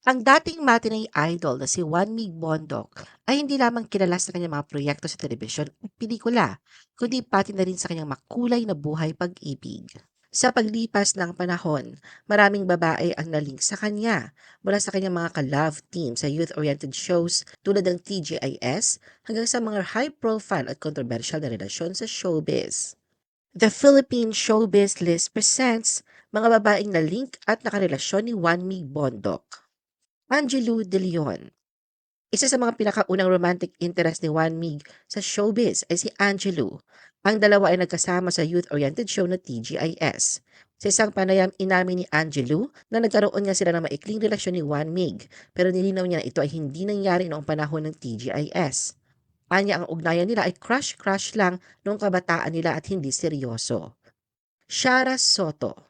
Ang dating matinee idol na si Juan Mig Bondoc ay hindi lamang kilala sa kanyang mga proyekto sa telebisyon at pelikula, kundi pati na rin sa kanyang makulay na buhay pag-ibig. Sa paglipas ng panahon, maraming babae ang nalink sa kanya mula sa kanyang mga ka-love team sa youth-oriented shows tulad ng TGIS hanggang sa mga high-profile at controversial na relasyon sa showbiz. The Philippine Showbiz List presents mga babaeng na-link at nakarelasyon ni Juan Mig Bondoc. Angelou De Leon. Isa sa mga pinakaunang romantic interest ni Juan Mig sa showbiz ay si Angelou. Ang dalawa ay nagkasama sa youth-oriented show na TGIS. Sa isang panayam, inamin ni Angelou na nagkaroon nga sila ng maikling relasyon ni Juan Mig, pero nilinaw niya na ito ay hindi nangyari noong panahon ng TGIS. Anya, ang ugnayan nila ay crush-crush lang noong kabataan nila at hindi seryoso. Shara Soto.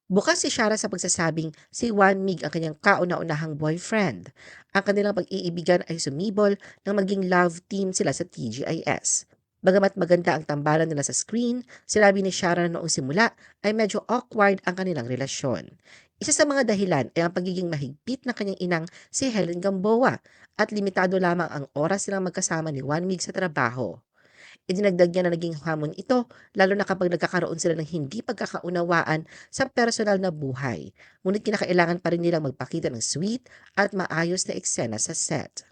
Bukas si Shara sa pagsasabing si Juan Mig ang kanyang kauna-unahang boyfriend. Ang kanilang pag-iibigan ay sumibol nang maging love team sila sa TGIS. Bagamat maganda ang tambalan nila sa screen, sinabi ni Shara na noong simula ay medyo awkward ang kanilang relasyon. Isa sa mga dahilan ay ang pagiging mahigpit ng kanyang inang si Helen Gamboa at limitado lamang ang oras silang magkasama ni Juan Mig sa trabaho. Idinagdag niya na naging hamon ito lalo na kapag nagkakaroon sila ng hindi pagkakaunawaan sa personal na buhay. Ngunit kinakailangan pa rin nilang magpakita ng sweet at maayos na eksena sa set.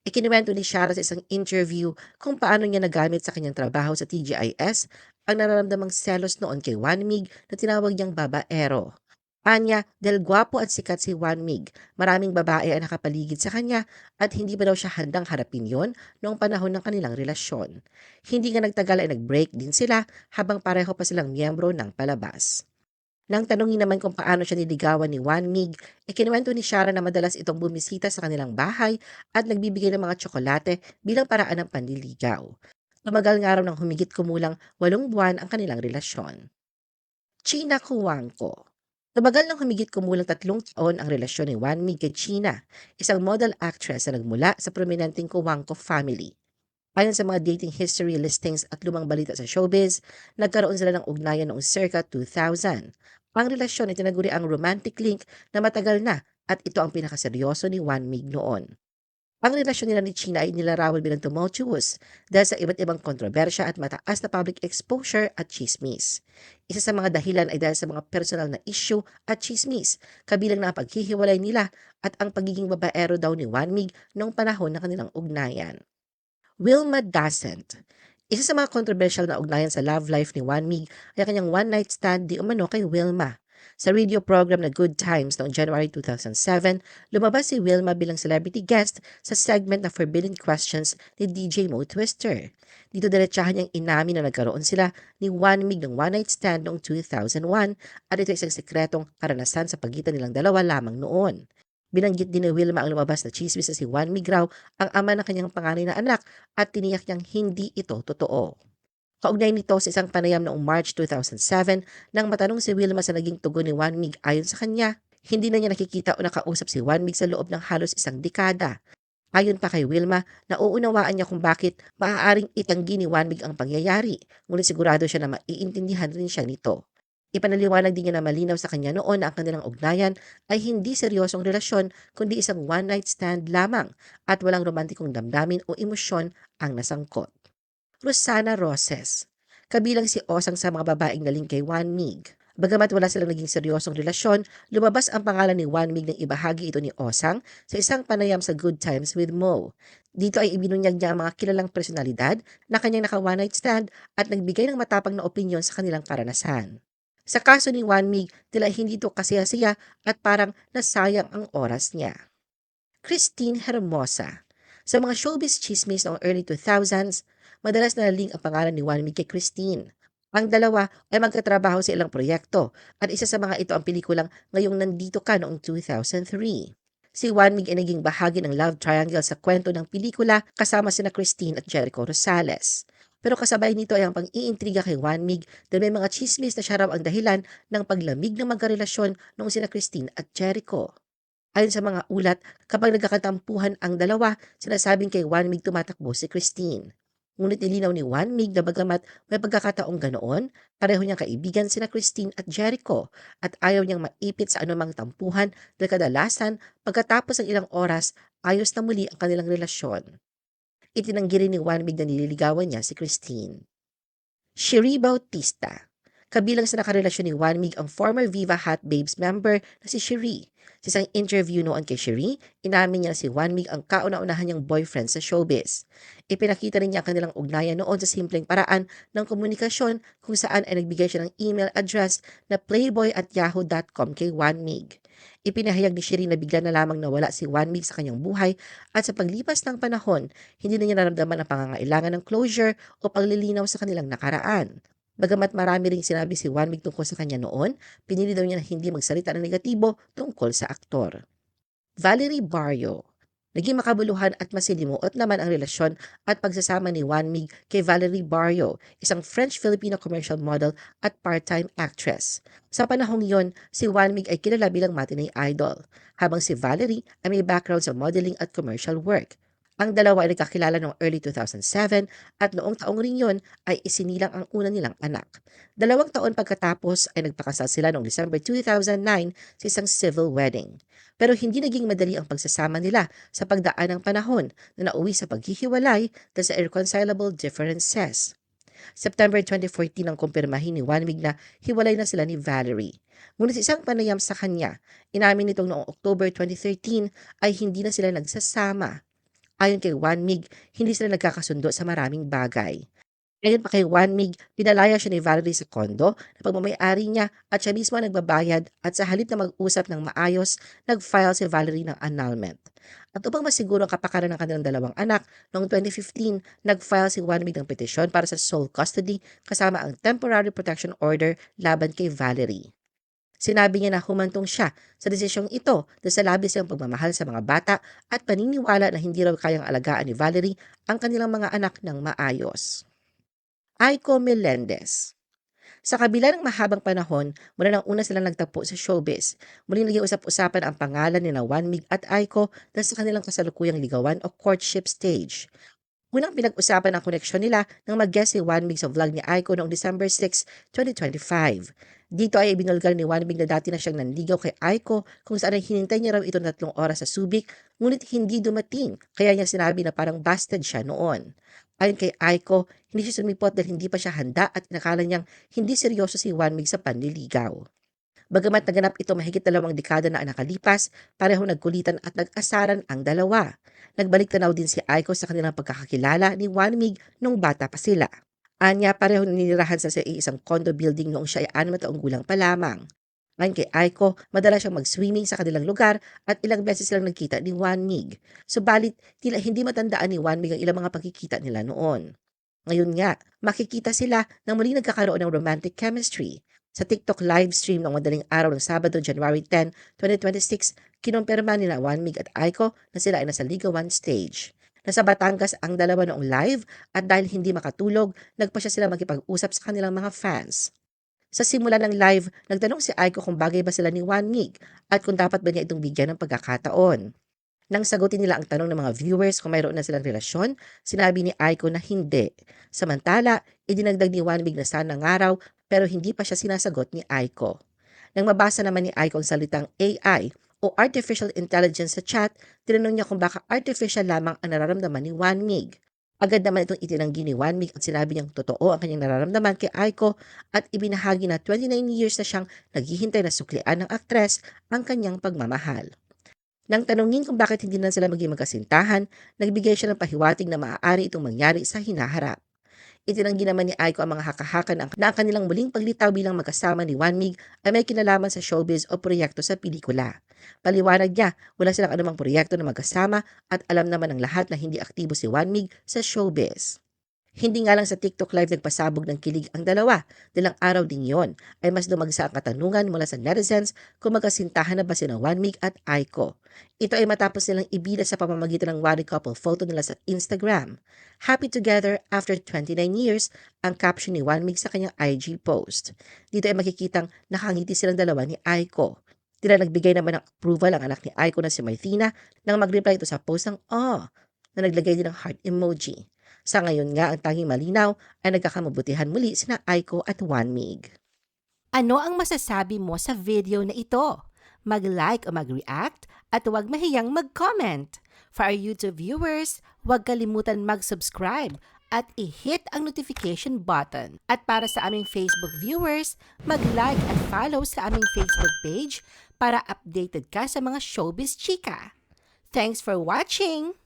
Ikinuwento ni Shara sa isang interview kung paano niya nagamit sa kanyang trabaho sa TGIS ang nararamdamang selos noon kay Juan Mig na tinawag niyang babaero. Anya, dahil gwapo at sikat si Juan Mig, maraming babae ang nakapaligid sa kanya at hindi pa daw siya handang harapin yon noong panahon ng kanilang relasyon. Hindi nga nagtagal ay nag-break din sila habang pareho pa silang miyembro ng palabas. Nang tanungin naman kung paano siya niligawan ni Juan Mig, ikinuwento ni Shara na madalas itong bumisita sa kanilang bahay at nagbibigay ng mga tsokolate bilang paraan ng panliligaw. Tumagal nga raw ng humigit kumulang 8 buwan ang kanilang relasyon. China Cuangco. Tumagal ng humigit kumulang 3 taon ang relasyon ni Juan Mig kay China, isang model actress na nagmula sa prominenteng Cuangco family. Ayon sa mga dating history listings at lumang balita sa showbiz, nagkaroon sila ng ugnayan noong circa 2000. Ang relasyon ay tinaguri ang romantic link na matagal na at ito ang pinakaseryoso ni Juan Mig noon. Ang relasyon nila ni China ay nilarawan bilang tumultuous dahil sa iba't ibang kontrobersya at mataas na public exposure at chismis. Isa sa mga dahilan ay dahil sa mga personal na issue at chismis, kabilang na ang paghihiwalay nila at ang pagiging babaero daw ni Juan Mig noong panahon ng kanilang ugnayan. Wilma Dasent. Isa sa mga controversial na ugnayan sa love life ni Juan Mig ay ang kanyang one-night stand di umano kay Wilma. Sa radio program na Good Times noong January 2007, lumabas si Wilma bilang celebrity guest sa segment na Forbidden Questions ni DJ Mo Twister. Dito diretsahan niyang inamin na nagkaroon sila ni Juan Mig ng one-night stand noong 2001 at ito isang sekretong karanasan sa pagitan nilang dalawa lamang noon. Binanggit din ni Wilma ang lumabas na chismis na si Juan Migraw ang ama ng kanyang panganay na anak at tiniyak niyang hindi ito totoo. Kaugnay nito sa isang panayam noong March 2007 nang matanong si Wilma sa naging tugon ni Juan Mig ayon sa kanya, hindi na niya nakikita o nakausap si Juan Mig sa loob ng halos 1 dekada. Ayon pa kay Wilma, nauunawaan niya kung bakit maaaring itanggi ni Juan Mig ang pangyayari, ngunit sigurado siya na maiintindihan rin siya nito. Ipanaliwanag din niya na malinaw sa kanya noon na ang kanilang ugnayan ay hindi seryosong relasyon kundi isang one-night stand lamang at walang romantikong damdamin o emosyon ang nasangkot. Rosana Roses. Kabilang si Osang sa mga babaeng naling kay Juan Mig. Bagamat wala silang naging seryosong relasyon, lumabas ang pangalan ni Juan Mig nang ibahagi ito ni Osang sa isang panayam sa Good Times with Mo. Dito ay ibinunyag niya ang mga kilalang personalidad na kanyang naka one night stand at nagbigay ng matapang na opinyon sa kanilang karanasan. Sa kaso ni Juan Mig, tila hindi ito kasiyasiya at parang nasayang ang oras niya. Christine Hermosa. Sa mga showbiz chismis noong early 2000s, madalas nalaling ang pangalan ni Juan Mig kay Christine. Ang dalawa ay magkatrabaho sa ilang proyekto at isa sa mga ito ang pelikulang Ngayong Nandito Ka noong 2003. Si Juan Mig ay naging bahagi ng love triangle sa kwento ng pelikula kasama sina Christine at Jericho Rosales. Pero kasabay nito ay ang pang-iintriga kay Juan Mig dahil may mga chismis na siya raw ang dahilan ng paglamig ng magkarelasyon noong sina Christine at Jericho. Ayon sa mga ulat, kapag nagkakatampuhan ang dalawa, sinasabing kay Juan Mig tumatakbo si Christine. Ngunit nilinaw ni Juan Mig na bagamat may pagkakataong ganoon, pareho niyang kaibigan sina Christine at Jericho at ayaw niyang maipit sa anumang tampuhan dahil kadalasan pagkatapos ng ilang oras ayos na muli ang kanilang relasyon. Itinanggi rin ni Juan Mig na nililigawan niya si Christine. Cherie Bautista. Kabilang sa nakarelasyon ni Juan Mig ang former Viva Hot Babes member na si Cherie. Sa isang interview noon kay Cherie, inamin niya na si Juan Mig ang kauna-unahan niyang boyfriend sa showbiz. Ipinakita rin niya ang kanilang ugnayan noon sa simpleng paraan ng komunikasyon kung saan ay nagbigay siya ng email address na playboy@yahoo.com kay Juan Mig. Ipinahayag ni Cherie na bigla na lamang nawala si Juan Mig sa kanyang buhay at sa paglipas ng panahon, hindi na niya naramdaman ang pangangailangan ng closure o paglilinaw sa kanilang nakaraan. Bagamat marami ring sinabi si Juan Mig tungkol sa kanya noon, pinili daw niya na hindi magsalita ng negatibo tungkol sa aktor. Valerie Barrio. Naging makabuluhan at masilimuot naman ang relasyon at pagsasama ni Juan Mig kay Valerie Barrio, isang French-Filipino commercial model at part-time actress. Sa panahong yon, si Juan Mig ay kilala bilang matinee idol, habang si Valerie ay may background sa modeling at commercial work. Ang dalawa ay nagkakilala noong early 2007 at noong taong rin yon ay isinilang ang una nilang anak. 2 taon pagkatapos ay nagpakasal sila noong December 2009 sa isang civil wedding. Pero hindi naging madali ang pagsasama nila sa pagdaan ng panahon na nauwi sa paghihiwalay dahil sa irreconcilable differences. September 2014 ang kumpirmahin ni Juan Mig na hiwalay na sila ni Valerie. Ngunit sa isang panayam sa kanya, inamin nitong noong October 2013 ay hindi na sila nagsasama. Ayon kay Juan Mig, hindi sila nagkakasundo sa maraming bagay. Ayon pa kay Juan Mig, pinalaya siya ni Valerie sa kondo na pagmamayari niya at siya mismo ang nagbabayad at sa halip na mag-usap ng maayos, nag-file si Valerie ng annulment. At upang masiguro ang kapakanan ng kanilang 2 anak, noong 2015, nag-file si Juan Mig ng petisyon para sa sole custody kasama ang temporary protection order laban kay Valerie. Sinabi niya na humantong siya sa desisyong ito dahil sa labis niyang pagmamahal sa mga bata at paniniwala na hindi raw kayang alagaan ni Valerie ang kanilang mga anak ng maayos. Aiko Melendez. Sa kabila ng mahabang panahon, mula nang una silang nagtagpo sa showbiz, muling naging usap-usapan ang pangalan ni Juan Mig at Aiko dahil sa kanilang kasalukuyang ligawan o courtship stage. Unang pinag-usapan ang koneksyon nila nang mag-guest si Juan Mig sa vlog ni Aiko noong December 6, 2025. Dito ay ibinulgar ni Juan Mig na dati na siyang nanligaw kay Aiko kung saan ay hinintay niya raw ito 3 oras sa Subic ngunit hindi dumating kaya niya sinabi na parang busted siya noon. Ayon kay Aiko, hindi siya sumipot dahil hindi pa siya handa at inakala niyang hindi seryoso si Juan Mig sa panliligaw. Bagamat naganap ito mahigit 2 dekada na ang nakalipas, parehong nagkulitan at nag-asaran ang dalawa. Nagbalik tanaw din si Aiko sa kanilang pagkakakilala ni Juan Mig nung bata pa sila. Anya, pareho ninirahan sa isang condo building noong siya ay 6 taong gulang pa lamang. Ayon kay Aiko, madalas siyang mag-swimming sa kanilang lugar at ilang beses silang nagkita ni Juan Mig. Subalit, tila hindi matandaan ni Juan Mig ang ilang mga pagkikita nila noon. Ngayon nga, makikita sila na muli nagkakaroon ng romantic chemistry. Sa TikTok live stream ng madaling araw ng Sabado, January 10, 2026, kinumpirma nila Juan Mig at Aiko na sila ay nasa ligawan stage. Nasa Batangas ang dalawa noong live at dahil hindi makatulog, nagpa siya sila makipag-usap sa kanilang mga fans. Sa simula ng live, nagtanong si Aiko kung bagay ba sila ni Juan Mig at kung dapat ba niya itong bigyan ng pagkakataon. Nang sagutin nila ang tanong ng mga viewers kung mayroon na silang relasyon, sinabi ni Aiko na hindi. Samantala, idinagdag ni Juan Mig na sana ngaraw pero hindi pa siya sinasagot ni Aiko. Nang mabasa naman ni Aiko ang salitang AI o Artificial Intelligence sa chat, tinanong niya kung baka artificial lamang ang nararamdaman ni Juan Mig. Agad naman itong itinanggi ni Juan Mig at sinabi niyang totoo ang kanyang nararamdaman kay Aiko at ibinahagi na 29 years na siyang naghihintay na suklian ng aktres ang kanyang pagmamahal. Nang tanungin kung bakit hindi na sila maging magkasintahan, nagbigay siya ng pahiwatig na maaari itong mangyari sa hinaharap. Itinanggi naman ni Aiko ang mga haka-haka na ang kanilang muling paglitaw bilang magkasama ni Juan Mig ay may kinalaman sa showbiz o proyekto sa pelikula. Paliwanag niya, wala silang anumang proyekto na magkasama at alam naman ng lahat na hindi aktibo si Juan Mig sa showbiz. Hindi nga lang sa TikTok live nagpasabog ng kilig ang dalawa. Dalang araw din yon ay mas dumagsa ang katanungan mula sa netizens kung magkasintahan na ba sina Juan Mig at Aiko. Ito ay matapos nilang ibida sa pamamagitan ng wedding couple photo nila sa Instagram. Happy together after 29 years ang caption ni Juan Mig sa kanyang IG post. Dito ay makikitang nakangiti silang dalawa ni Aiko. Tila nagbigay naman ng approval ang anak ni Aiko na si Martina nang mag-reply ito sa post ng na naglagay din ng heart emoji. Sa ngayon nga, ang tanging malinaw ay nagkakamabutihan muli sina Aiko at 1MIG. Ano ang masasabi mo sa video na ito? Mag-like o mag-react at huwag mahiyang mag-comment. For our YouTube viewers, huwag kalimutan mag-subscribe at i-hit ang notification button. At para sa aming Facebook viewers, mag-like at follow sa aming Facebook page para updated ka sa mga showbiz chika. Thanks for watching!